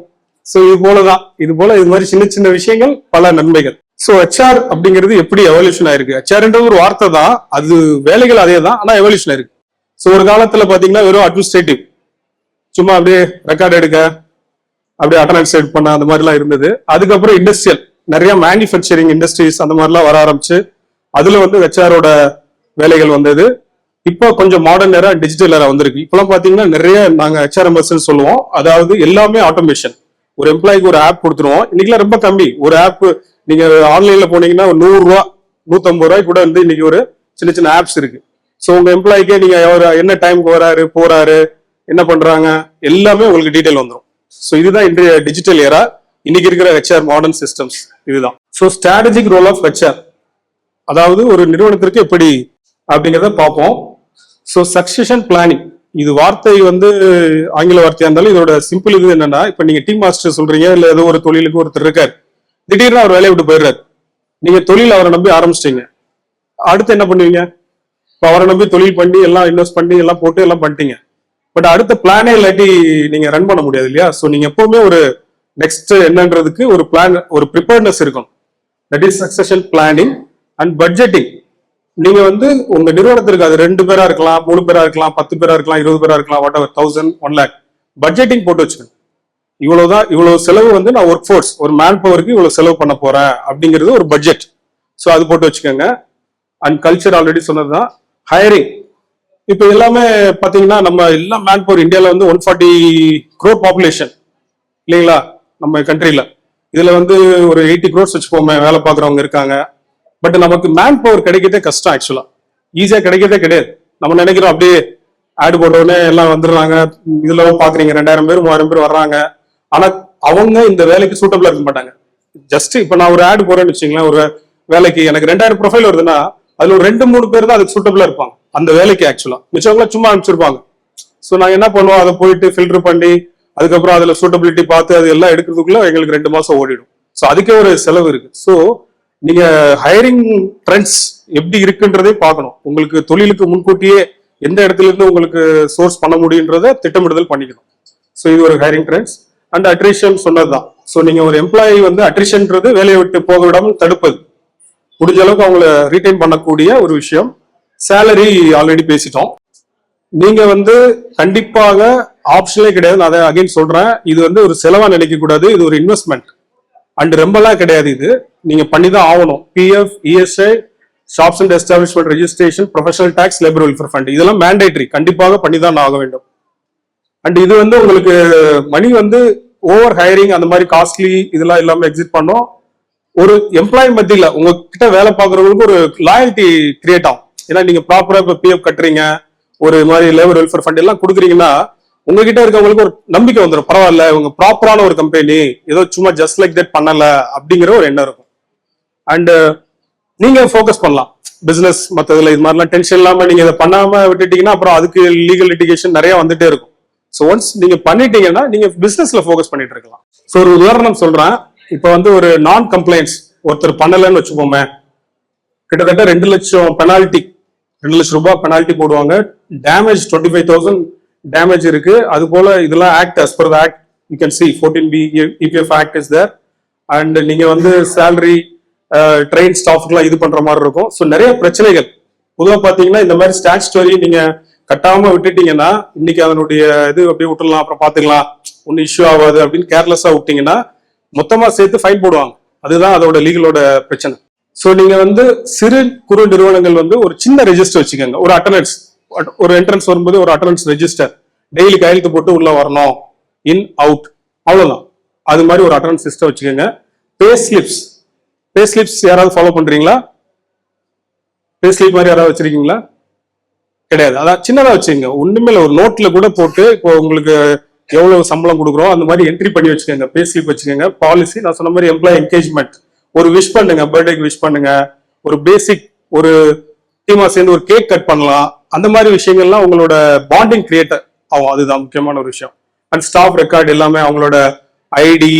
ஸோ இது போலதான், இது மாதிரி சின்ன சின்ன விஷயங்கள் பல நன்மைகள். ஸோ HR அப்படிங்கிறது எப்படி எவல்யூஷன் ஆயிருக்கு. HRன்றது ஒரு வார்த்தை தான், அது வேலைகள் அதே தான், ஆனா எவல்யூஷன் ஆயிருக்கு. ஸோ ஒரு காலத்துல பாத்தீங்கன்னா வெறும் அட்மினிஸ்ட்ரேட்டிவ், சும்மா அப்படியே ரெக்கார்ட் எடுக்க, அப்படியே அட்டனன்ஸ் எட் பண்ண, அந்த மாதிரிலாம் இருந்தது. அதுக்கப்புறம் இண்டஸ்ட்ரியல், நிறைய மேனுஃபேக்சரிங் இண்டஸ்ட்ரீஸ் அந்த மாதிரிலாம் வர ஆரம்பிச்சு அதுல வந்து HRோட வேலைகள் வந்தது. இப்போ கொஞ்சம் மாடர்ன் ஏரா, டிஜிட்டல் ஏரா வந்திருக்கு. இப்பெல்லாம் பாத்தீங்கன்னா நிறைய நாங்க HRMS சொல்லுவோம், அதாவது எல்லாமே ஆட்டோமேஷன். ஒரு எம்ப்ளாய்க்கு ஒரு ஆப் கொடுத்துருவோம். இன்னைக்குலாம் ரொம்ப கம்மி, ஒரு ஆப் நீங்க ஆன்லைன்ல போனீங்கன்னா ஒரு 100 ரூபா 150 ரூபாய் கூட வந்து இன்னைக்கு ஒரு சின்ன சின்ன ஆப்ஸ் இருக்கு. ஸோ உங்க எம்ப்ளாய்க்கே நீங்க என்ன டைமுக்கு வராரு போறாரு என்ன பண்றாங்க எல்லாமே உங்களுக்கு டீடைல் வந்துடும். ஸோ இதுதான் இன்றைய டிஜிட்டல் ஏரா, இன்னைக்கு இருக்கிற HR மாடர்ன் சிஸ்டம்ஸ் இதுதான். So strategic role of HR, அதாவது ஒரு நிறுவனத்திற்கு எப்படி அப்படிங்கிறத பார்ப்போம். ஸோ சக்சஷன் பிளானிங், இது வார்த்தை வந்து ஆங்கில வார்த்தையா இருந்தாலும் இதோட சிம்பிள் இது என்னன்னா, இப்ப நீங்க டீம் மாஸ்டர் சொல்றீங்க, இல்ல ஏதோ ஒரு தொழிலுக்கு ஒருத்தர் இருக்காரு, திடீர்னு அவர் வேலையை விட்டு போயிடுறாரு, நீங்க தொழில் அவரை நம்பி ஆரம்பிச்சிட்டீங்க, அடுத்து என்ன பண்ணுவீங்க? இப்போ அவரை நம்பி தொழில் பண்ணி எல்லாம் இன்வெஸ்ட் பண்ணி எல்லாம் போட்டு எல்லாம் பண்ணிட்டீங்க, பட் அடுத்த பிளானே இல்லாட்டி நீங்க ரன் பண்ண முடியாது இல்லையா? ஸோ நீங்க எப்பவுமே ஒரு நெக்ஸ்ட் என்னன்றதுக்கு ஒரு பிளான், ஒரு ப்ரிப்பேர்னஸ் இருக்கும். That is succession planning and budgeting. நீங்க வந்து உங்க நிறுவனத்திற்கு அது 2 பேரா இருக்கலாம், 3 பேரா இருக்கலாம், 10 பேரா இருக்கலாம், 20 பேரா இருக்கலாம், வாட் எவர், 1000, 1 lakh பட்ஜெட்டிங் போட்டு வச்சுக்கணும். இவ்வளவுதான், இவ்வளவு செலவு வந்து நான் ஒர்க் ஃபோர்ஸ், ஒரு மேன் பவருக்கு இவ்வளவு செலவு பண்ண போறேன் அப்படிங்கிறது ஒரு பட்ஜெட். ஸோ அது போட்டு வச்சுக்கோங்க. அண்ட் கல்ச்சர் ஆல்ரெடி சொன்னதுதான். ஹையரிங், இப்போ எல்லாமே பாத்தீங்கன்னா நம்ம எல்லாம் மேன் பவர், இந்தியாவில் வந்து 140 crore பாப்புலேஷன் இல்லைங்களா நம்ம கண்ட்ரில. இதுல வந்து ஒரு 80 crores வச்சுப்போமே வேலை பார்க்குறவங்க இருக்காங்க. பட் நமக்கு மேன் பவர் கிடைக்கிறதே கஷ்டம், ஆக்சுவலா ஈஸியா கிடைக்கிறதே கிடையாது. நம்ம நினைக்கிறோம் அப்படியே ஆடு போட்டோடனே எல்லாம் வந்துடுறாங்க, இதுல பாக்குறீங்க 2000 பேர் 3000 பேர் வர்றாங்க, ஆனா அவங்க இந்த வேலைக்கு சூட்டபிளா இருக்க மாட்டாங்க. ஜஸ்ட் இப்ப நான் ஒரு ஆடு போறேன்னு வச்சுங்களேன், ஒரு வேலைக்கு எனக்கு 2000 ப்ரொஃபைல் வருதுன்னா அதுல ஒரு 2-3 பேர் தான் அதுக்கு சூட்டபிளா இருப்பாங்க அந்த வேலைக்கு. ஆக்சுவலா மிச்சவங்கள சும்மா அனுப்பிச்சிருப்பாங்க. ஸோ நாங்க என்ன பண்ணுவோம், அதை போயிட்டு ஃபில்டர் பண்ணி அதுக்கப்புறம் அதுல சூட்டபிலிட்டி பார்த்து அது எல்லாம் எடுக்கிறதுக்குள்ள எங்களுக்கு 2 மாசம் ஓடிடும். ஸோ அதுக்கே ஒரு செலவு இருக்கு. ஸோ நீங்க ஹையரிங் ட்ரெண்ட்ஸ் எப்படி இருக்குன்றதே பார்க்கணும். உங்களுக்கு தொழிலுக்கு முன்கூட்டியே எந்த இடத்துல இருந்து உங்களுக்கு சோர்ஸ் பண்ண முடியுன்றத திட்டமிடுதல் பண்ணிக்கணும். ஸோ இது ஒரு ஹையரிங் ட்ரெண்ட்ஸ். அண்ட் அட்ரிஷன் சொன்னதுதான். ஸோ நீங்க ஒரு எம்ப்ளாயி வந்து அட்ரிஷன்ன்றது வேலையை விட்டு போக விடாமல் தடுப்பது, முடிஞ்ச அளவுக்கு அவங்கள ரீடைன் பண்ணக்கூடிய ஒரு விஷயம். சேலரி ஆல்ரெடி பேசிட்டோம். நீங்க வந்து கண்டிப்பாக ஆப்ஷனே கிடையாது, நான் அதை அகைன் சொல்றேன், இது வந்து ஒரு செலவா நினைக்க கூடாது, இது ஒரு இன்வெஸ்ட்மெண்ட். அண்ட் ரொம்பலாம் கிடையாது, இது நீங்க பண்ணி தான் ஆகணும். PF, ESI, shops and establishment registration, professional tax, labour welfare fund, இதெல்லாம் மேண்டேட்டரி, கண்டிப்பாக பண்ணி தான் ஆக வேண்டும். அண்ட் இது வந்து உங்களுக்கு மணி வந்து ஓவர் ஹையரிங் அந்த மாதிரி காஸ்ட்லி இதெல்லாம் இல்லாம எக்ஸிட் பண்ணோம். ஒரு எம்ப்ளாயி மத்தியில உங்ககிட்ட வேலை பார்க்கறவங்களுக்கு ஒரு லாயல்ட்டி கிரியேட் ஆகும். ஏன்னா நீங்க ப்ராப்பரா இப்ப பிஎஃப் கட்டுறீங்க, ஒரு மாதிரி லேபர் வெல்ஃபேர் ஃபண்ட் எல்லாம் கொடுக்குறீங்கன்னா உங்ககிட்ட இருக்கவங்களுக்கு ஒரு நம்பிக்கை வந்துடும். பரவாயில்ல, இவங்க ப்ராப்பரான ஒரு கம்பெனி, ஏதோ சும்மா ஜஸ்ட் லைக் தட் பண்ணல அப்படிங்கிற ஒரு எண்ணம் இருக்கும். அண்ட் நீங்க ஃபோக்கஸ் பண்ணலாம் பிசினஸ் மற்றதுல. இது மாதிரிலாம் டென்ஷன் இல்லாம நீங்க இதை பண்ணாம விட்டுட்டீங்கன்னா அப்புறம் அதுக்கு லீகல் லிட்டிகேஷன் நிறைய வந்துட்டே இருக்கும். ஸோ ஒன்ஸ் நீங்க பண்ணிட்டீங்கன்னா நீங்க பிசினஸ்ல ஃபோக்கஸ் பண்ணிட்டு இருக்கலாம். ஸோ ஒரு உதாரணம் சொல்றேன். இப்போ வந்து ஒரு நான் கம்ப்ளைண்ட்ஸ் ஒருத்தர் பண்ணலன்னு வச்சுக்கோமே, கிட்டத்தட்ட 2 லட்சம் பெனால்டி, 2 லட்சம் ரூபாய் பெனால்டி போடுவாங்க. டேமேஜ் 25,000 டேமேஜ் இருக்கு. அது போல இதெல்லாம் act as per the act you can see 14B EPF act is there. And நீங்க வந்து சேலரி ட்ரெயின் ஸ்டாஃப்க்குலாம் இது பண்ற மாதிரி இருக்கும். ஸோ நிறைய பிரச்சனைகள். பொதுவாக பாத்தீங்கன்னா இந்த மாதிரி ஸ்டாச்சுட்டரி நீங்க கட்டாம விட்டுட்டீங்கன்னா இன்னைக்கு அதனுடைய இது அப்படியே விட்டுலாம், அப்புறம் பாத்துக்கலாம், ஒன்னும் இஷ்யூ ஆகாது அப்படின்னு கேர்லெஸ்ஸா விட்டீங்கன்னா மொத்தமா சேர்த்து ஃபைன் போடுவாங்க. அதுதான் அதோட லீகலோட பிரச்சனை. ஸோ நீங்க வந்து சிறு குறு நிறுவனங்கள் வந்து ஒரு சின்ன ரெஜிஸ்டர் வச்சுக்கோங்க. ஒரு அட்டண்டன்ஸ், ஒரு என்ட்ரன்ஸ் வரும்போது ஒரு அட்டண்டன்ஸ் ரெஜிஸ்டர், டெய்லி கையெழுத்து போட்டு உள்ள வரணும், இன் அவுட், அவ்வளவுதான். அது மாதிரி ஒரு அட்டண்டன்ஸ் சிஸ்டம் வச்சுக்கோங்க. பே ஸ்லிப்ஸ் யாராவது ஃபாலோ பண்றீங்களா? பே ஸ்லிப் மாதிரி யாராவது வச்சிருக்கீங்களா? கிடையாது. அதான் சின்னதா வச்சுக்கோங்க. ஒண்ணுமே ஒரு நோட்ல கூட போட்டு இப்போ உங்களுக்கு எவ்வளவு சம்பளம் கொடுக்குறோம் அந்த மாதிரி என்ட்ரி பண்ணி வச்சுக்கோங்க. பே ஸ்லிப் வச்சுக்கோங்க. பாலிசி நான் சொன்ன மாதிரி எம்ப்ளாய் என்கேஜ்மெண்ட், ஒரு விஷ் பண்ணுங்க, பர்த்டேக்கு விஷ் பண்ணுங்க, ஒரு பேசிக் ஒரு டீமா சேர்ந்து ஒரு கேக் கட் பண்ணலாம். அந்த மாதிரி விஷயங்கள்லாம் உங்களோட பாண்டிங் கிரியேட் ஆகும். அதுதான் முக்கியமான ஒரு விஷயம். அண்ட் ஸ்டாஃப் ரெக்கார்டு எல்லாமே அவங்களோட ஐடி,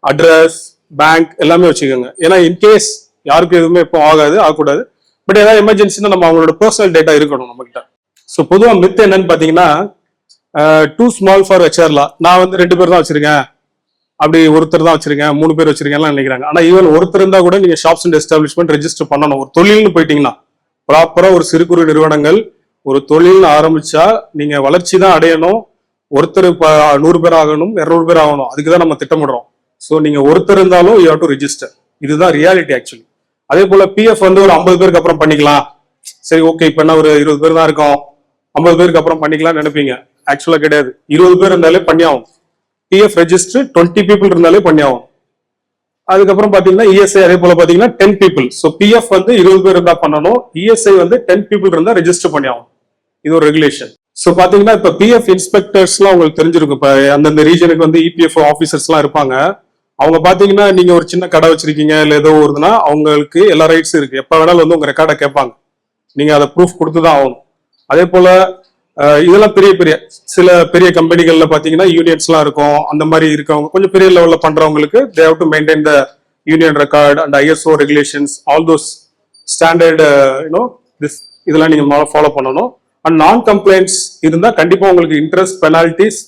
அட்ரஸ், பேங்க் எல்லாமே வச்சுக்கோங்க. ஏன்னா இன்கேஸ் யாருக்கும் எதுவுமே இப்போ ஆகக்கூடாது. பட் ஏதாவது எமர்ஜென்சினா நம்ம அவங்களோட பர்சனல் டேட்டா இருக்கணும் நம்ம கிட்ட. ஸோ பொதுவாக மித் என்னன்னு பாத்தீங்கன்னா, டூ ஸ்மால் ஃபார் ஹெச்ஆர்லா. நான் வந்து 2 பேர் தான் வச்சிருக்கேன், அப்படி ஒருத்தர் தான் வச்சிருக்கேன், 3 பேர் வச்சிருக்கேன்லாம் நினைக்கிறாங்க. ஆனா ஈவன் ஒருத்தர் இருந்தா கூட நீங்க ஷாப்ஸ் அண்ட் எஸ்டாபிளிஷ்மெண்ட் ரெஜிஸ்டர் பண்ணணும். ஒரு தொழில்னு போயிட்டீங்கன்னா ப்ராப்பரா ஒரு சிறு குறு நிறுவனங்கள் ஒரு தொழில் ஆரம்பிச்சா நீங்க வளர்ச்சி தான் அடையணும். ஒருத்தர் 100 பேர் ஆகணும், 200 பேர் ஆகணும், அதுக்குதான் நம்ம திட்டமிடுறோம். ஸோ நீங்க ஒருத்தர் இருந்தாலும் யூ ஹேவ் டு ரெஜிஸ்டர். இதுதான் ரியாலிட்டி ஆக்சுவலி. அதே போல பிஎஃப் வந்து ஒரு 50 பேருக்கு அப்புறம் பண்ணிக்கலாம். சரி, ஓகே, இப்ப என்ன ஒரு 20 பேர் தான் இருக்கோம், 50 பேருக்கு அப்புறம் பண்ணிக்கலாம் நினைப்பீங்க. ஆக்சுவலா கிடையாது. 20 பேர் இருந்தாலே பண்ணி ஆகும். பிஎஃப் ரெஜிஸ்டர் 20 பீப்புள் இருந்தாலே பண்ணி ஆகும். அதுக்கப்புறம் பாத்தீங்கன்னா இஎஸ்ஐ அதே போல பாத்தீங்கன்னா 10 பீப்புள். ஸோ பிஎஃப் வந்து 20 பேர் இருந்தா பண்ணணும், இஎஸ்ஐ வந்து 10 பீப்புள் இருந்தா ரெஜிஸ்டர் பண்ணி ஆகும். இது ஒரு ரெகுலேஷன். ஸோ பாத்தீங்கன்னா இப்ப பிஎஃப் இன்ஸ்பெக்டர்ஸ் எல்லாம் உங்களுக்கு தெரிஞ்சிருக்கும். இப்ப அந்தந்த ரீஜனுக்கு வந்து இபிஎஃப் ஆஃபீஸர்ஸ் எல்லாம் இருப்பாங்க. அவங்க பாத்தீங்கன்னா நீங்க ஒரு சின்ன கடை வச்சிருக்கீங்க இல்ல ஏதோ ஒருதுன்னா அவங்களுக்கு எல்லா ரைட்ஸும் இருக்கு. எப்ப வேணாலும் வந்து உங்க ரெக்கார்டை கேட்பாங்க. நீங்க அதை ப்ரூஃப் கொடுத்துதான் ஆகணும். அதே போல இதெல்லாம் சில பெரிய கம்பெனிகள்ல பாத்தீங்கன்னா யூனியன்ஸ் எல்லாம் இருக்கும். அந்த மாதிரி இருக்கவங்க கொஞ்சம் பெரிய லெவல்ல பண்றவங்களுக்கு they have to maintain the union record and ISO regulations, all those standard இதெல்லாம் நீங்க ஃபாலோ பண்ணணும். அண்ட் நான் கம்ப்ளைண்ட்ஸ் இருந்தா கண்டிப்பா உங்களுக்கு இன்ட்ரெஸ்ட் பெனால்டிஸ்,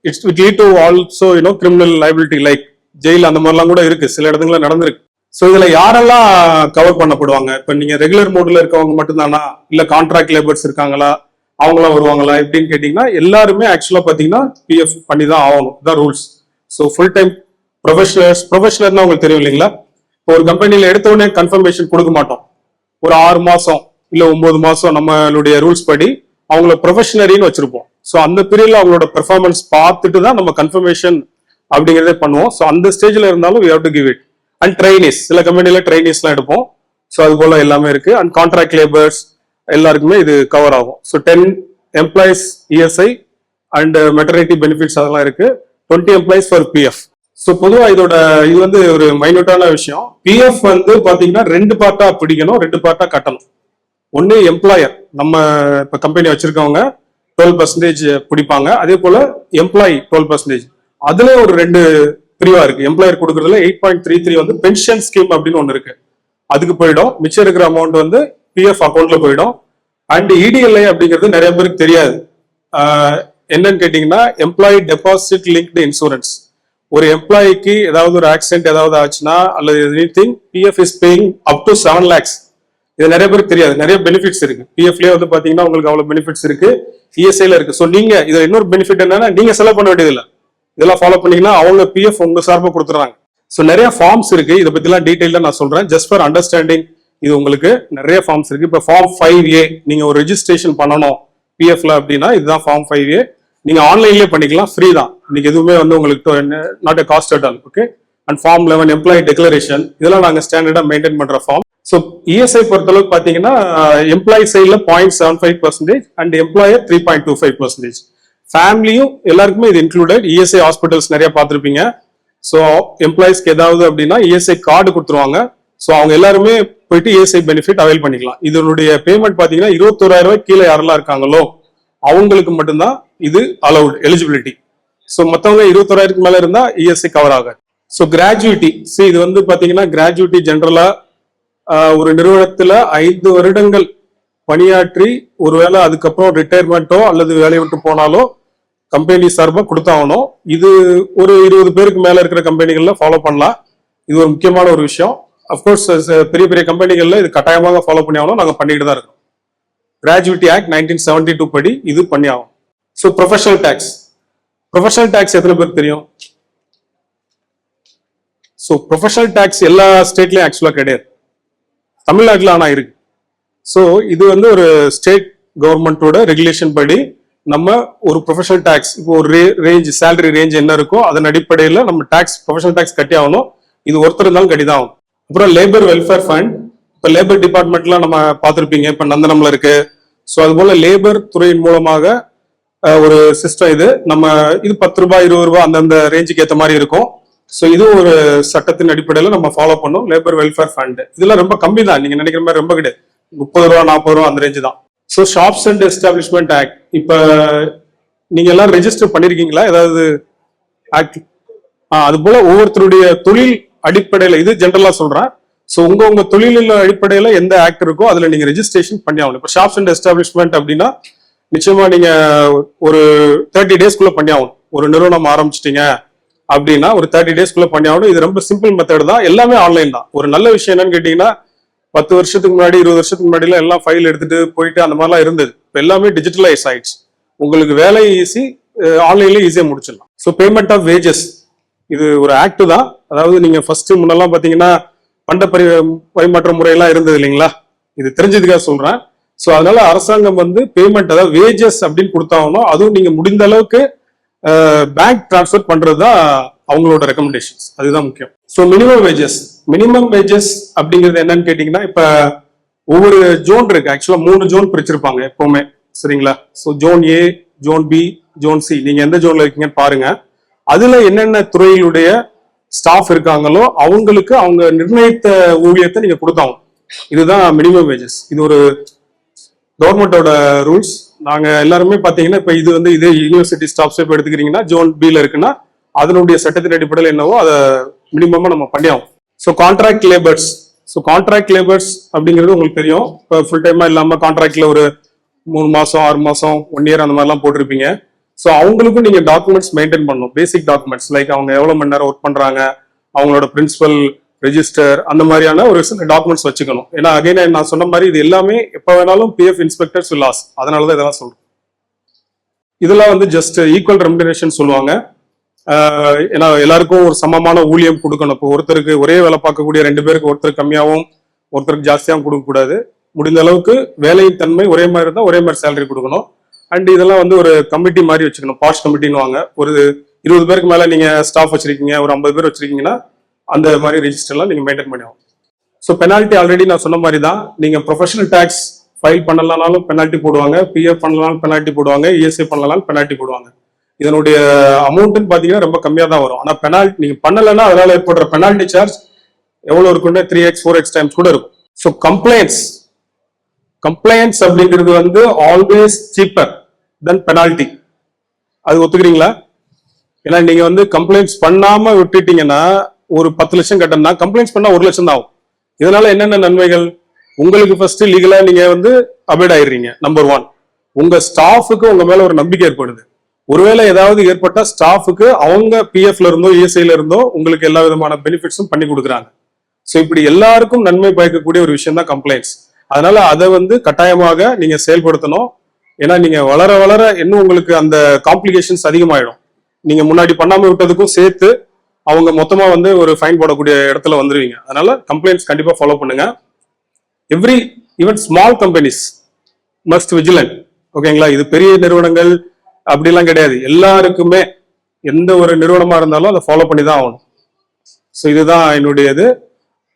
இட்ஸ் விட் lead to also criminal liability like jail அந்த மாதிரிலாம் கூட இருக்கு, சில இடத்துல நடந்திருக்கு. ஸோ இதுல யாரெல்லாம் கவர் பண்ணப்படுவாங்க? இப்ப நீங்க ரெகுலர் மோட்ல இருக்கவங்க மட்டும்தானா, இல்ல கான்ட்ராக்ட் லேபர்ஸ் இருக்காங்களா, அவங்களாம் வருவாங்களா எப்படின்னு கேட்டீங்கன்னா எல்லாருமே ஆக்சுவலா பாத்தீங்கன்னா பிஎஃப் பண்ணி தான் ஆகணும். இதான் ரூல்ஸ். ஸோ ஃபுல் டைம் ப்ரொஃபஷனல்னா உங்களுக்கு தெரியும் இல்லைங்களா? இப்போ ஒரு கம்பெனில எடுத்த உடனே கன்ஃபர்மேஷன் கொடுக்க மாட்டோம். ஒரு 6 மாசம் இல்ல 9 மாசம் நம்மளுடைய ரூல்ஸ் படி அவங்கள ப்ரொஃபஷனரின்னு வச்சிருப்போம். ஸோ அந்த பீரியட்ல அவங்களோட பெர்ஃபார்மன்ஸ் பார்த்துட்டு தான் நம்ம கன்ஃபர்மேஷன் அப்படிங்கிறதே பண்ணுவோம். ஸோ அந்த ஸ்டேஜ்ல இருந்தாலும் we have to give it. And trainees, சில கம்பெனில ட்ரைனிஸ்லாம் எடுப்போம். ஸோ அது போல எல்லாமே இருக்கு. அண்ட் கான்ட்ராக்ட் லேபர்ஸ் எல்லாருக்குமே இது கவர் ஆகும். So 10 employees ESI and maternity benefits அதெல்லாம் இருக்கு. 20 எம்ப்ளாயிஸ் ஃபார் பிஎஃப். ஸோ பொதுவாக இது வந்து ஒரு மைனூட்டான விஷயம். பிஎஃப் வந்து பாத்தீங்கன்னா 2 பார்ட்டா பிடிக்கணும், 2 பார்ட்டா கட்டணும். ஒன்னு எம்ப்ளாயர், நம்ம இப்ப கம்பெனி வச்சிருக்கவங்க 12% பிடிப்பாங்க. அதே போல எம்ப்ளாயி 12%. அதுல ஒரு 2 பிரிவா இருக்கு. எம்ப்ளாயர் கொடுக்கறதுல 8.33 வந்து பென்ஷன் ஸ்கீம் அப்படின்னு ஒண்ணு இருக்கு, அதுக்கு போயிடும். மிச்சம் இருக்கிற அமௌண்ட் வந்து பிஎஃப் அக்கௌண்ட்ல போயிடும். அண்ட் இடிஎல்ஐ அப்படிங்கிறது நிறைய பேருக்கு தெரியாது. என்னன்னு கேட்டீங்கன்னா எம்ப்ளாயி டெபாசிட் லிங்க்டு இன்சூரன்ஸ். ஒரு எம்ப்ளாய்க்கு ஏதாவது ஒரு ஆக்சிடென்ட் ஏதாவது ஆச்சுன்னா அல்லது anything PF is paying up to 7 lakhs. இது நிறைய பேருக்கு தெரியாது. நிறைய பெனிஃபிட்ஸ் இருக்கு. பிஎஃப்லயே வந்து பாத்தீங்கன்னா உங்களுக்கு அவ்வளவு பெனிஃபிட்ஸ் இருக்கு, இஎஸ்ஐல இருக்கு. ஸோ நீங்க இதுல இன்னொரு பெனிஃபிட் என்னன்னா நீங்க செலவு பண்ண வேண்டியது இல்லை. இதெல்லாம் ஃபாலோ பண்ணீங்கன்னா அவங்க பிஎஃப் உங்க சார்பா கொடுத்துறாங்க. ஸோ நிறைய ஃபார்ம்ஸ் இருக்கு, இதை பத்திலாம் டீடைல்டா நான் சொல்றேன், ஜஸ்ட் ஃபார் அண்டர்ஸ்டாண்டிங். இது உங்களுக்கு நிறைய ஃபார்ம்ஸ் இருக்கு. இப்போ ஃபார்ம் 5A நீங்க ஒரு ரெஜிஸ்ட்ரேஷன் பண்ணணும் பிஎஃப்ல அப்படின்னா இதுதான் ஃபார்ம் 5A. நீங்க ஆன்லைன்லயே பண்ணிக்கலாம், ஃப்ரீ தான், இன்னைக்கு எதுவுமே வந்து உங்களுக்கு not a cost at all. Okay. And form 11 employee declaration, இதெல்லாம் நாங்க ஸ்டாண்டர்டா மெயின்டைன் பண்ற ஃபார்ம். ஸோ இஎஸ்ஐ பொறுத்தளவுக்கு பாத்தீங்கன்னா எம்ப்ளாயி சைட்ல 0.75% அண்ட் எம்ப்ளாயர் 3.25%. ஃபேமிலியும் எல்லாருக்குமே இது இன்க்ளூடட். இஎஸ்ஐ ஹாஸ்பிட்டல்ஸ் நிறைய பார்த்துருப்பீங்க. ஸோ எம்ப்ளாயிஸ்க்கு ஏதாவது அப்படின்னா இஎஸ்ஐ கார்டு கொடுத்துருவாங்க. ஸோ அவங்க எல்லாருமே போயிட்டு இஎஸ்ஐ பெனிஃபிட் அவைல் பண்ணிக்கலாம். இதனுடைய பேமெண்ட் பாத்தீங்கன்னா 21,000 ரூபாய் கீழே யாரெல்லாம் இருக்காங்களோ அவங்களுக்கு மட்டும்தான் இது அலௌட் எலிஜிபிலிட்டி. ஸோ மற்றவங்க 21,000 மேல இருந்தா இஎஸ்ஐ கவர் ஆகாது. ஸோ கிராஜுவிட்டி, இது வந்து பாத்தீங்கன்னா கிராஜுவிட்டி ஜென்ரலா ஒரு நிறுவனத்துல 5 வருடங்கள் பணியாற்றி ஒருவேளை அதுக்கப்புறம் ரிட்டையர்மெண்ட்டோ அல்லது வேலையை விட்டு போனாலோ கம்பெனி சார்பா கொடுத்தாகணும். இது ஒரு 20 பேருக்கு மேல இருக்கிற கம்பெனிகள்ல ஃபாலோ பண்ணலாம். இது ஒரு முக்கியமான ஒரு விஷயம். அப்கோர்ஸ் பெரிய பெரிய கம்பெனிகள்ல இது கட்டாயமாக ஃபாலோ பண்ணி ஆகணும், நாங்க பண்ணிட்டு தான் இருக்கோம். கிராஜுவிட்டி ஆக்ட் 1972 படி இது பண்ணி ஆகும். So professional tax, professional tax எத்தனை பேருக்கு தெரியும்? ஸோ ப்ரொஃபஷனல் டேக்ஸ் எல்லா ஸ்டேட்லயும் ஆக்சுவலா கிடையாது, தமிழ்நாட்டில் ஆனா இருக்கு. ஸோ இது வந்து ஒரு ஸ்டேட் கவர்மெண்டோட ரெகுலேஷன் படி நம்ம ஒரு ப்ரொஃபஷனல் டேக்ஸ், இப்போ ஒரு ரேஞ்ச் சேலரி ரேஞ்ச் என்ன இருக்கோ அதன் அடிப்படையில் நம்ம டேக்ஸ் ப்ரொஃபஷனல் டேக்ஸ் கட்டி ஆகணும். இது ஒருத்தர் இருந்தாலும் கட்டி தான் ஆகும். அப்புறம் லேபர் வெல்ஃபேர் ஃபண்ட், இப்போ லேபர் டிபார்ட்மெண்ட்லாம் நம்ம பார்த்துருப்பீங்க, இப்போ நந்தனம்ல இருக்கு. ஸோ அது போல லேபர் துறையின் மூலமாக ஒரு சிஸ்டம் இது. நம்ம இது 10 ரூபாய் 20 ரூபாய் அந்தந்த ரேஞ்சுக்கு ஏற்ற மாதிரி இருக்கும். ஸோ இது ஒரு சட்டத்தின் அடிப்படையில் நம்ம ஃபாலோ பண்ணோம். லேபர் வெல்ஃபேர் ஃபண்ட் இதெல்லாம் ரொம்ப கம்மி தான், நீங்க நினைக்கிற மாதிரி ரொம்ப கிடையாது, 30 ரூபா 40 ரூபா அந்த ரேஞ்சு தான். So shops and establishment act, இப்போ நீங்க எல்லாம் ரெஜிஸ்டர் பண்ணிருக்கீங்களா ஏதாவது ஆக்ட்? அது போல ஒவ்வொருத்தருடைய தொழில் அடிப்படையில், இது ஜென்ரலா சொல்றேன். ஸோ உங்க தொழிலில் அடிப்படையில் எந்த ஆக்ட் இருக்கோ அதுல நீங்க ரெஜிஸ்ட்ரேஷன் பண்ணி ஆகணும். இப்போ ஷாப்ஸ் அண்ட் எஸ்டாப்ளிஷ்மெண்ட் அப்படின்னா நிச்சயமா நீங்க ஒரு 30 டேஸ்க்குள்ள பண்ணி ஆகணும். ஒரு நிறுவனம் ஆரம்பிச்சிட்டீங்க அப்படின்னா ஒரு 30 டேஸ்க்குள்ள பண்ணி ஆகணும். இது ரொம்ப சிம்பிள் மெத்தட் தான், எல்லாமே ஆன்லைன் தான். ஒரு நல்ல விஷயம் என்னன்னு கேட்டீங்கன்னா 10 வருஷத்துக்கு முன்னாடி 20 வருஷத்துக்கு முன்னாடி எல்லாம் ஃபைல் எடுத்துட்டு போயிட்டு அந்த மாதிரிலாம் இருந்தது. இப்போ எல்லாமே டிஜிட்டலைஸ் ஆயிடுச்சு. உங்களுக்கு வேலை ஈஸி, ஆன்லைன்ல ஈஸியா முடிச்சிடலாம். ஸோ பேமெண்ட் ஆஃப் வேஜஸ், இது ஒரு ஆக்ட் தான். அதாவது நீங்க ஃபர்ஸ்ட் முன்னெல்லாம் பாத்தீங்கன்னா பண்ட பரிமாற்ற முறையெல்லாம் இருந்தது இல்லைங்களா, இது தெரிஞ்சதுக்காக சொல்றேன். ஸோ அதனால அரசாங்கம் வந்து பேமெண்ட், அதாவது வேஜஸ் அப்படின்னு கொடுத்தாகணும். அதுவும் நீங்க முடிந்த அளவுக்கு பேங்க் டிரான்ஸ்ஃபர் பண்றதுதான் அவங்களோட ரெக்கமெண்டேஷன்ஸ், அதுதான் முக்கியம். ஸோ மினிமம் வேஜஸ் அப்படிங்கிறது என்னன்னு கேட்டீங்கன்னா, இப்ப ஒவ்வொரு ஜோன் இருக்கு. ஆக்சுவலா 3 ஜோன் பிரிச்சிருப்பாங்க எப்பவுமே, சரிங்களா? So zone A, zone B, zone C, நீங்க எந்த ஜோன்ல இருக்கீங்கன்னு பாருங்க. அதுல என்னென்ன துறையிலுடைய ஸ்டாஃப் இருக்காங்களோ அவங்களுக்கு அவங்க நிர்ணயித்த ஊதியத்தை நீங்க கொடுத்தாங்க. இதுதான் மினிமம் வேஜஸ். இது ஒரு கவர்மெண்டோட ரூல்ஸ். நாங்க எல்லாருமே பாத்தீங்கன்னா இப்ப இது வந்து இதே யூனிவர்சிட்டி ஸ்டாஃப்ஸ் இப்ப எடுத்துக்கிறீங்கன்னா ஜோன் பில இருக்குன்னா அதனுடைய சட்டத்தின் அடிப்படையில் என்னவோ அதை மினிமமா நம்ம பண்ணியாகும். ஸோ கான்ட்ராக்ட் லேபர்ஸ், அப்படிங்கிறது உங்களுக்கு தெரியும். இப்போ ஃபுல் டைமா இல்லாம கான்ட்ராக்ட்ல ஒரு 3 மாசம் 6 மாசம் 1 இயர் அந்த மாதிரிலாம் போட்டிருப்பீங்க. ஸோ அவங்களுக்கும் நீங்க டாக்குமெண்ட்ஸ் மெயின்டைன் பண்ணணும், பேசிக் டாக்குமெண்ட்ஸ் லைக் அவங்க எவ்வளவு மணி நேரம் ஒர்க் பண்றாங்க, அவங்களோட பிரின்சிபல் ரெஜிஸ்டர், அந்த மாதிரியான ஒரு சில டாக்குமெண்ட்ஸ் வச்சுக்கணும். ஏன்னா அகைன் நான் சொன்ன மாதிரி இது எல்லாமே எப்ப வேணாலும் பிஎஃப் இன்ஸ்பெக்டர்ஸ் வில் ஆஸ்க், அதனாலதான் இதெல்லாம் சொல்றேன். இதெல்லாம் வந்து ஜஸ்ட் ஈக்குவல் ரெமுனரேஷன் சொல்லுவாங்க. ஏன்னா எல்லாருக்கும் ஒரு சமமான ஊழியம் கொடுக்கணும். இப்போ ஒருத்தருக்கு ஒரே வேலை பார்க்கக்கூடிய 2 பேருக்கு ஒருத்தருக்கு கம்மியாகவும் ஒருத்தருக்கு ஜாஸ்தியாகவும் கொடுக்க கூடாது. முடிந்த அளவுக்கு வேலையின் தன்மை ஒரே மாதிரி இருந்தால் ஒரே மாதிரி சேலரி கொடுக்கணும். அண்ட் இதெல்லாம் வந்து ஒரு கமிட்டி மாதிரி வச்சுக்கணும், பாஷ் கமிட்டின்னு வாங்க. ஒரு 20 பேருக்கு மேல நீங்க ஸ்டாஃப் வச்சிருக்கீங்க, ஒரு 50 பேர் வச்சிருக்கீங்கன்னா அந்த மாதிரி ரெஜிஸ்டர்லாம் நீங்க மெயின்டைன் பண்ணி ஆகும். ஸோ பெனால்ட்டி ஆல்ரெடி நான் சொன்ன மாதிரி தான். நீங்க ப்ரொஃபஷனல் டேக்ஸ் ஃபைல் பண்ணலனாலும் பெனால்ட்டி போடுவாங்க, பிஎஃப் பண்ணலனாலும் பெனால்ட்டி போடுவாங்க, இஎஸ்ஐ பண்ணலனாலும் பெனால்ட்டி போடுவாங்க. இதனுடைய அமௌண்ட்னு பாத்தீங்கன்னா ரொம்ப கம்மியா தான் வரும். ஆனா பெனால்ட்டி நீங்க பண்ணலன்னா அதனால ஏற்படுற பெனால்ட்டி சார்ஜ் எவ்வளவு இருக்குன்னு 3x 4x டைம்ஸ் கூட இருக்கும். ஸோ கம்ப்ளைண்ட்ஸ் அப்படிங்கிறது வந்து ஆல்வேஸ் சீப்பர் தென் பெனால்ட்டி. அது ஒத்துக்கிறீங்களா? ஏன்னா நீங்க வந்து கம்ப்ளைண்ட்ஸ் பண்ணாம விட்டுட்டீங்கன்னா ஒரு 10 லட்சம் கட்டணும்னா கம்ப்ளைண்ட்ஸ் பண்ணா 1 லட்சம் தான் ஆகும். இதனால என்னென்ன நன்மைகள்? உங்களுக்கு ஃபர்ஸ்ட் லீகலா நீங்க வந்து அபைட் ஆயிடுறீங்க. நம்பர் 1, உங்க ஸ்டாஃபுக்கு உங்க மேல ஒரு நம்பிக்கை ஏற்படுது. ஒருவேளை ஏதாவது ஏற்பட்டா ஸ்டாஃபுக்கு அவங்க பிஎஃப்ல இருந்தோ இஎஸ்ஐல இருந்தோ உங்களுக்கு எல்லா விதமான பெனிஃபிட்ஸும் பண்ணி கொடுக்குறாங்க. ஸோ இப்படி எல்லாருக்கும் நன்மை பயக்கக்கூடிய ஒரு விஷயம் தான் கம்ப்ளைண்ட்ஸ். அதனால அதை வந்து கட்டாயமாக நீங்க செயல்படுத்தணும். ஏன்னா நீங்க வளர வளர இன்னும் உங்களுக்கு அந்த காம்ப்ளிகேஷன்ஸ் அதிகமாயிடும். நீங்க முன்னாடி பண்ணாம விட்டதுக்கும் சேர்த்து அவங்க மொத்தமா வந்து ஒரு ஃபைன் போடக்கூடிய இடத்துல வந்துருவீங்க. அதனால கம்ப்ளைண்ட்ஸ் கண்டிப்பா ஃபாலோ பண்ணுங்க. Even small companies must vigilant. ஓகேங்களா? இது பெரிய நிறுவனங்கள் அப்படிலாம் கிடையாது. எல்லாருக்குமே எந்த ஒரு நிறுவனமா இருந்தாலும் அதை ஃபாலோ பண்ணி தான் ஆகணும். ஸோ இதுதான் என்னுடையது.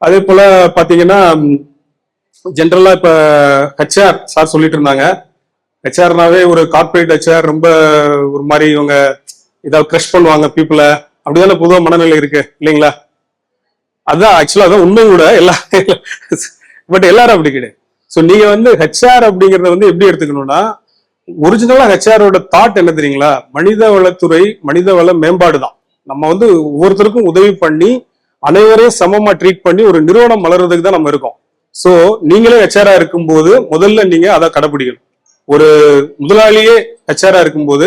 அதே போல பாத்தீங்கன்னா ஜென்ரலா இப்ப ஹெச்ஆர் சார் சொல்லிட்டு இருந்தாங்க. ஹெச்ஆர்னாவே ஒரு கார்பரேட் ஹெச்ஆர் ரொம்ப ஒரு மாதிரி இவங்க ஏதாவது கிரஷ் பண்ணுவாங்க பீப்புளை, அப்படிதானே பொதுவாக மனநிலை இருக்கு இல்லைங்களா? அதான் ஆக்சுவலா அதான் உண்மை கூட பட் எல்லாரும் அப்படி கிடையாது. ஸோ நீங்க வந்து ஹெச்ஆர் அப்படிங்கறத வந்து எப்படி எடுத்துக்கணும்னா, ஒரிஜினலா ஹெச்ஆரோட தாட் என்ன தெரியுங்களா? மனித வளத்துறை மனித வள மேம்பாடு தான். நம்ம வந்து ஒவ்வொருத்தருக்கும் உதவி பண்ணி அனைவரையும் சமமா ட்ரீட் பண்ணி ஒரு நிறுவனம் வளர்றதுக்கு தான் நம்ம இருக்கோம். ஸோ நீங்களே ஹெச்ஆரா இருக்கும்போது முதல்ல நீங்க அதை கடைபிடிக்கணும். ஒரு முதலாளியே ஹெச்ஆரா இருக்கும்போது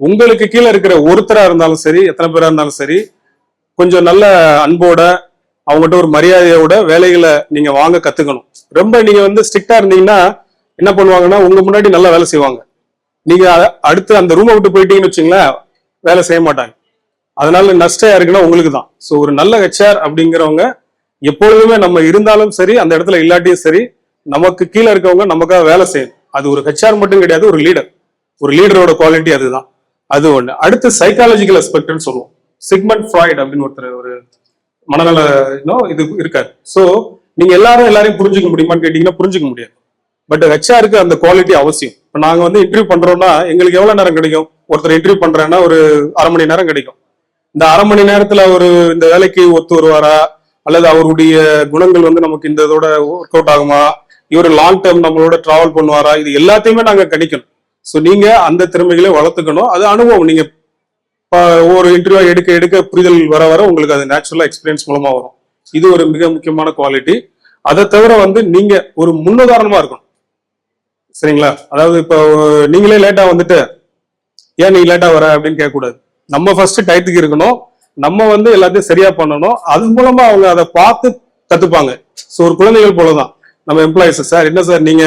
உங்களுக்கு கீழே இருக்கிற ஒருத்தரா இருந்தாலும் சரி, எத்தனை பேரா இருந்தாலும் சரி, கொஞ்சம் நல்ல அன்போட அவங்ககிட்ட ஒரு மரியாதையோட வேலைகளை நீங்க வாங்க கத்துக்கணும். ரொம்ப நீங்க வந்து ஸ்ட்ரிக்டா இருந்தீங்கன்னா என்ன பண்ணுவாங்கன்னா, உங்க முன்னாடி நல்லா வேலை செய்வாங்க. நீங்க அடுத்து அந்த ரூமை விட்டு போயிட்டீங்கன்னு வச்சுங்களேன், வேலை செய்ய மாட்டாங்க. அதனால நஷ்டம் யாருக்குன்னா உங்களுக்கு தான். ஸோ ஒரு நல்ல ஹெச்ஆர் அப்படிங்கிறவங்க எப்பொழுதுமே நம்ம இருந்தாலும் சரி, அந்த இடத்துல இல்லாட்டியும் சரி, நமக்கு கீழே இருக்கவங்க நமக்காக வேலை செய்யணும். அது ஒரு ஹெச்ஆர் மட்டும் கிடையாது, ஒரு லீடர். ஒரு லீடரோட குவாலிட்டி அதுதான். அது ஒண்ணு. அடுத்து சைக்காலஜிக்கல் அஸ்பெக்ட்னு சொல்லுவோம். சிக்மண்ட் ஃப்ராய்ட் அப்படின்னு ஒருத்தர் ஒரு மனநல இது இருக்காரு. ஸோ நீங்க எல்லாரையும் புரிஞ்சுக்க முடியுமான்னு கேட்டீங்கன்னா புரிஞ்சுக்க முடியாது. பட் ஹெச்ஆருக்கு அந்த குவாலிட்டி அவசியம். இப்போ நாங்க வந்து இன்டர்வியூ பண்றோம்னா எங்களுக்கு எவ்வளவு நேரம் கிடைக்கும்? ஒருத்தர் இன்டர்வியூ பண்றேன்னா ஒரு 1/2 மணி நேரம் கிடைக்கும். இந்த 1/2 மணி நேரத்துல ஒரு இந்த வேலைக்கு ஒத்து வருவாரா, அல்லது அவருடைய குணங்கள் வந்து நமக்கு இந்த இதோட ஒர்க் அவுட் ஆகுமா, இவர் லாங் டேர்ம் நம்மளோட டிராவல் பண்ணுவாரா, இது எல்லாத்தையுமே நாங்க கணிக்கணும். ஸோ நீங்க அந்த திறமைகளை வளர்த்துக்கணும். அது அனுபவம். நீங்க ஒரு இன்டர்வியூ எடுக்க எடுக்க புரிதல் வர வர உங்களுக்கு அது நேச்சுரலா எக்ஸ்பீரியன்ஸ் மூலமா வரும். இது ஒரு மிக முக்கியமான குவாலிட்டி. அதை தவிர வந்து நீங்க ஒரு முன்னுதாரணமா இருக்கணும். சரிங்களா? அதாவது இப்போ நீங்களே லேட்டா வந்துட்டு ஏன் நீ லேட்டா வர அப்படின்னு கேட்கக்கூடாது. நம்ம ஃபர்ஸ்ட் டயத்துக்கு இருக்கணும். நம்ம வந்து எல்லாத்தையும் சரியா பண்ணணும். அது மூலமா அவங்க அதை பார்த்து கத்துப்பாங்க. ஸோ ஒரு குழந்தைகள் போலதான் நம்ம எம்ப்ளாயிஸ். சார் என்ன சார் நீங்க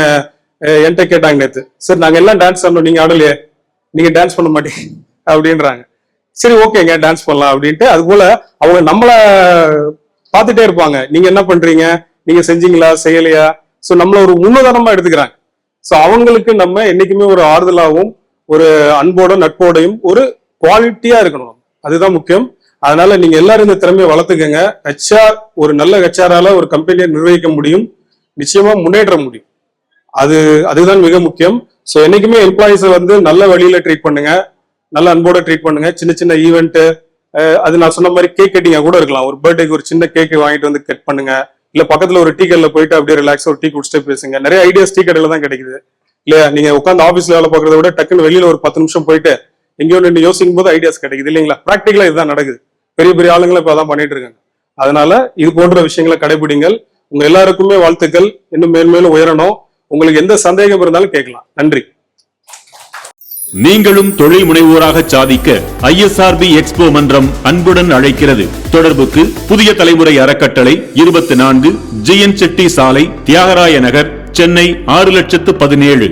என்கிட்ட கேட்டாங்க நேற்று, சார் நாங்க எல்லாம் டான்ஸ் பண்ணோம், நீங்க ஆடலையே, நீங்க டான்ஸ் பண்ண மாட்டீங்க அப்படின்றாங்க. சரி ஓகேங்க டான்ஸ் பண்ணலாம் அப்படின்ட்டு. அது போல அவங்க நம்மள பார்த்துட்டே இருப்பாங்க. நீங்க என்ன பண்றீங்க, நீங்க செஞ்சீங்களா செய்யலையா. ஸோ நம்மள ஒரு முன்னுதாரணமா எடுத்துக்கிறாங்க. ஸோ அவங்களுக்கு நம்ம என்னைக்குமே ஒரு ஆறுதலாகவும் ஒரு அன்போட நட்போடையும் ஒரு குவாலிட்டியா இருக்கணும். அதுதான் முக்கியம். அதனால நீங்க எல்லாரும் இந்த திறமையை வளர்த்துக்கங்க. ஹெச்ஆர் ஒரு நல்ல ஹெச்ஆரால ஒரு கம்பெனியை நிர்வகிக்க முடியும், நிச்சயமா முன்னேற்ற முடியும். அதுதான் மிக முக்கியம். ஸோ என்னைக்குமே எம்ப்ளாயிஸை வந்து நல்ல வழியில ட்ரீட் பண்ணுங்க, நல்ல அன்போட ட்ரீட் பண்ணுங்க. சின்ன சின்ன ஈவெண்ட், அது நான் சொன்ன மாதிரி கேக் கட்டிங்கா கூட இருக்கலாம். ஒரு பர்த்டேக்கு ஒரு சின்ன கேக் வாங்கிட்டு வந்து கட் பண்ணுங்க. இல்ல பக்கத்துல ஒரு டீ கடையில போயிட்டு அப்படியே ரிலாக்ஸா ஒரு டீ குடிச்சிட்டு பேசுங்க. நிறைய ஐடியாஸ் டீ கடையில தான் கிடைக்குது இல்லையா? நீங்க உட்காந்து ஆபீஸ்ல வேலை பார்க்கறத விட டக்குன்னு வெளியில ஒரு 10 நிமிஷம் போயிட்டு எங்கேயோ நின்று யோசிக்கும் போது ஐடியாஸ் கிடைக்குது இல்லைங்களா? பிராக்டிகலா இதுதான் நடக்குது. பெரிய பெரிய ஆளுங்களும் இப்ப அதான் பண்ணிட்டு இருக்காங்க. அதனால இது போன்ற விஷயங்களை கடைபிடிங்கள். உங்க எல்லாருக்குமே வாழ்த்துக்கள். இன்னும் மேன்மேலும் உயரணும். உங்களுக்கு எந்த சந்தேகம் இருந்தாலும் கேட்கலாம். நன்றி. நீங்களும் தொழில் முனைவோராக சாதிக்க ISRB எக்ஸ்போ மன்றம் அன்புடன் அழைக்கிறது. தொடர்புக்கு புதிய தலைமுறை அறக்கட்டளை, 24 GN செட்டி சாலை, தியாகராய நகர், சென்னை 6017.